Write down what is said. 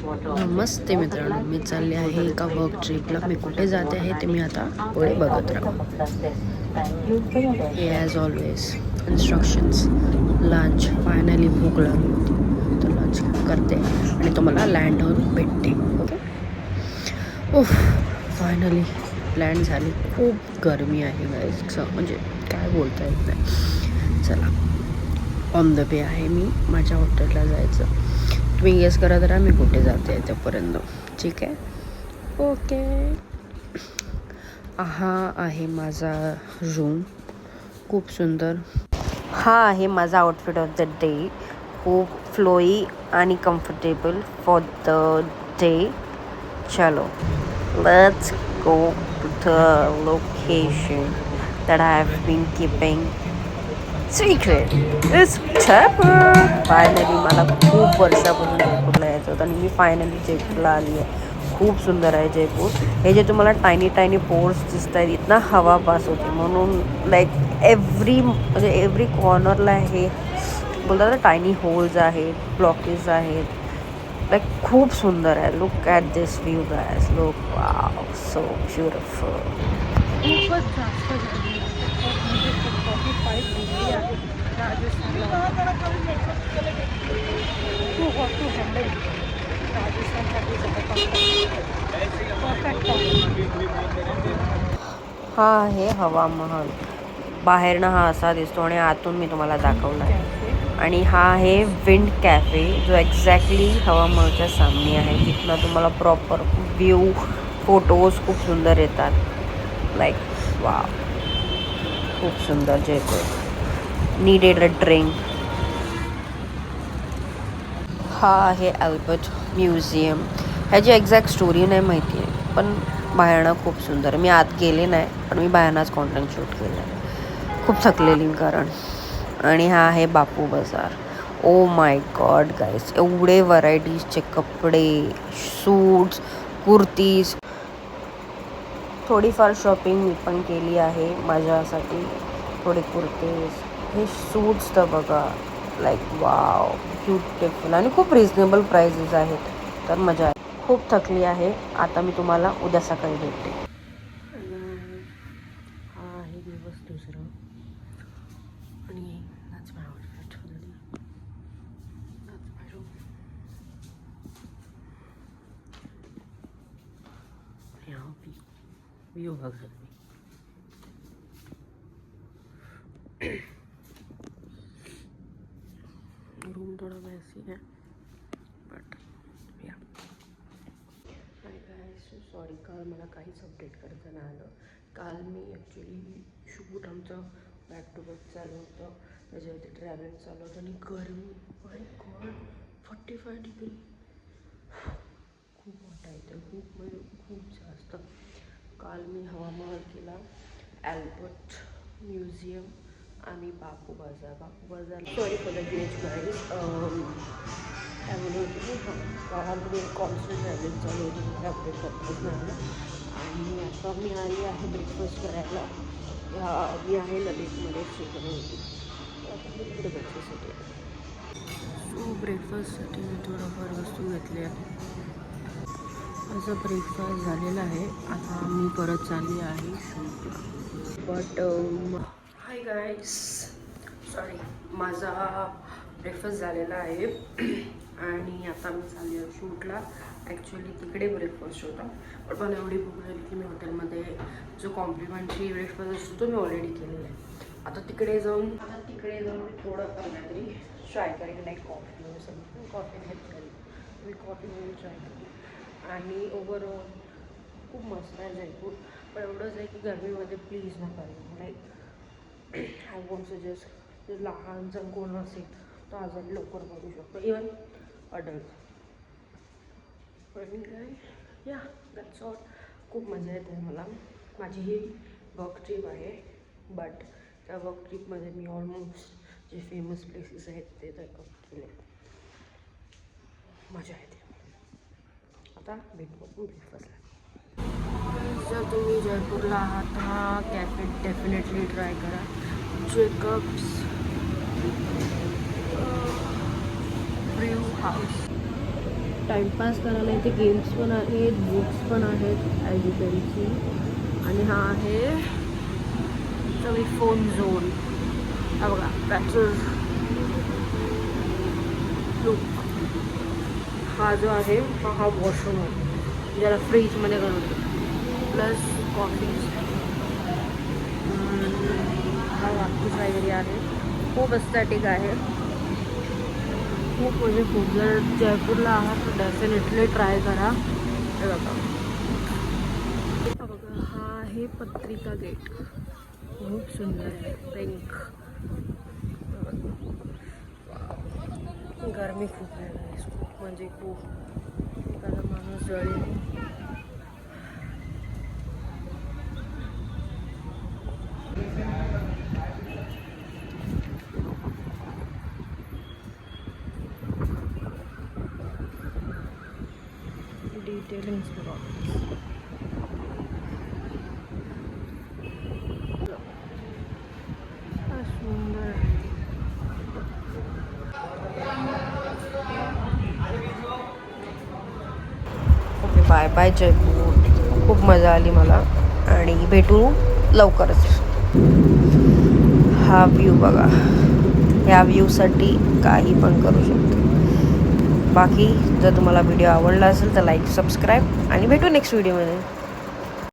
नमस्ते मित्रांनो, मी चालले आहे एका वर्क ट्रिपला. मी कुठे जाते आहे ते मी आता पुढे बघत राहा. हे as always instructions. Lunch finally भूक लागली होती तर लंच करते आणि तुम्हाला लँड होऊन भेटते. ओके. उफ, फायनली लँड झाली. खूप गरमी आहे गाईज, म्हणजे काय बोलता येत नाही. चला, ऑन द वे आहे मी माझ्या हॉटेलला जायचं. तुम्ही गेस करा जरा मी कुठे जाते त्यापर्यंत. ठीक आहे, ओके. हा आहे माझा रूम, खूप सुंदर. हा आहे माझा आउटफिट ऑफ द डे, खूप फ्लोई आणि कम्फर्टेबल फॉर द डे. चलो, let's go to the location that I have been keeping secret. It's Jaipur. Finally मला खूप वर्षापासून जयपूरला यायचं होतं आणि मी फायनली जयपूरला आली आहे. खूप सुंदर आहे जयपूर. हे जे तुम्हाला टायनी पोर्स दिसत आहेत, इतना हवा पास होते म्हणून लाईक एव्हरी कॉर्नरला हे बोलतात ना, टायनी होल्स आहेत, ब्लॉकेज आहेत. लाईक खूप सुंदर आहे. Look at this view guys, look, wow, so beautiful. खूपच जास्त झाली म्हणजे 45 डिग्री आहे राजस्थानला. टू हॉट टू हँडल राजस्थानसाठी परफेक्ट. हा आहे हवा महल. बाहेरनं हा असा दिसतो आणि आतून मी तुम्हाला दाखवला आहे. आणि हा आहे विंड कॅफे, जो एक्झॅक्टली हवा महलच्या सामने आहे, जिथनं तुम्हाला प्रॉपर व्ह्यू, फोटोज खूप सुंदर येतात. लाईक वाव, खूप सुंदर जयपूर. Needed a drink. हा आहे अल्बर्ट म्युझियम. ह्याची एक्झॅक्ट स्टोरी नाही माहिती आहे, पण बाहेरनं खूप सुंदर. मी आत गेले नाही, पण मी बाहेरनंच कॉन्टेंट शूट केलं आहे. खूप थकलेली कारण. आणि हा आहे बापू बाजार. ओ माय गॉड गाईज, एवढे व्हरायटीजचे कपडे, सूट्स, कुर्तीज. थोडीफार शॉपिंग मी पण केली आहे माझ्यासाठी. थोडे कुर्तेज, हे सूट्स तर बघा, लाईक वाव, ब्युटिफुल आणि खूप रिजनेबल प्राइसेस आहेत. तर मजा आहे. खूप थकली आहे आता. मी तुम्हाला उद्या सकाळी भेटते. हा आहे दिवस दुसरा आणि that's my outfit for the day. That's my room. यहाँ व्यू बघा मी. रूम थोड़ा वैसी है बट या. आणि काय सॉरी, काल मला काहीच अपडेट करता नाही आलं. काल मी ॲक्च्युली शूट आमचं बॅक टू बॅक चालू होतं, त्याच्यावरती ट्रॅव्हलिंग चालू होतं आणि गरमी, माय गॉड, 45 डिग्री. खूप मोठा येते, खूप म्हणजे खूप जास्त. काल मी हवा महल केला, अल्बर्ट म्युझियम आणि बापू बाजार. Sorry for the glitch guys. काय म्हणत होती मी, काल मी कॉन्स्टंट ट्रॅव्हलिंग चालू होती, मला अपडेट करताच नाही आलं. आणि आता मी आली आहे ब्रेकफास्ट करायला. मी आहे ललितमध्ये शिकवली होती, आता मी तिकडे ब्रेकफास्टसाठी आहे. सो ब्रेकफास्टसाठी मी थोडंफार वस्तू घेतली आहे. माझा ब्रेकफास्ट झालेला आहे. आता मी परत चालली आहे शूटला. बट हाय गाईज, सॉरी, माझा ब्रेकफास्ट झालेला आहे आणि आता मी चालली आहे शूटला. ॲक्च्युली तिकडे ब्रेकफास्ट होता, पण मला एवढी भूक लागली की मी हॉटेलमध्ये जो कॉम्प्लिमेंटरी ब्रेकफास्ट असतो तो मी ऑलरेडी केलेला आहे. आता तिकडे जाऊन थोडं काहीतरी ट्राय करेन, लाईक कॉफी वगैरे. कॉफी घेतली, मी कॉफी वगैरे ट्राय करेन. आणि ओव्हरऑल खूप मस्त आहे जयपूर. पण एवढंच आहे की गरमीमध्ये प्लीज नका येऊ. Like I won't suggest. लहान जर कोण असेल तर आजारी लवकर पडू शकतो, इवन अडल्ट. पण काय या, दॅट्स ऑल. खूप मजा येते मला. माझी ही वर्क ट्रिप आहे, बट त्या वर्क ट्रिपमध्ये मी ऑलमोस्ट जे फेमस प्लेसेस आहेत ते तर कव्हर केले. मजा येते. आता भेटू ब्रेकफास्टला. जर तुम्ही जयपूरला आहात, हा कॅफे डेफिनेटली ट्राय करा. Jacob's Brew House. टाइमपास करायला इथे गेम्स पण आहेत, बुक्स पण आहेत ॲज यू कॅन सी. आणि हा आहे सगळी फोन झोन. हा बघा पॅचर. हा जो आहे हा वॉशरूम आहे ज्याला फ्रीजमध्ये करतो. Plus coffees. हा वाटूस वगैरे आहे. खूप एस्थेटिक आहे. खूप म्हणजे खूप. जर जयपूरला आहात तर डेफिनेटली ट्राय करा. हे बघा, हा आहे पत्रिका गेट. खूप सुंदर आहे, पिंक. गरमी खूप आहे, खूप म्हणजे खूप. एखादा माणूस जळेल. डिटेलिंग्स बघा. सुंदर. Okay, bye bye Jaipur. खूप मजा आली मला आणि भेटू लवकरच. हा व्ह्यू बघा. ह्या व्ह्यूसाठी काही पण करू शकतो. बाकी जर तुम्हाला व्हिडिओ आवडला असेल तर लाईक, सबस्क्राईब आणि भेटू नेक्स्ट व्हिडिओमध्ये.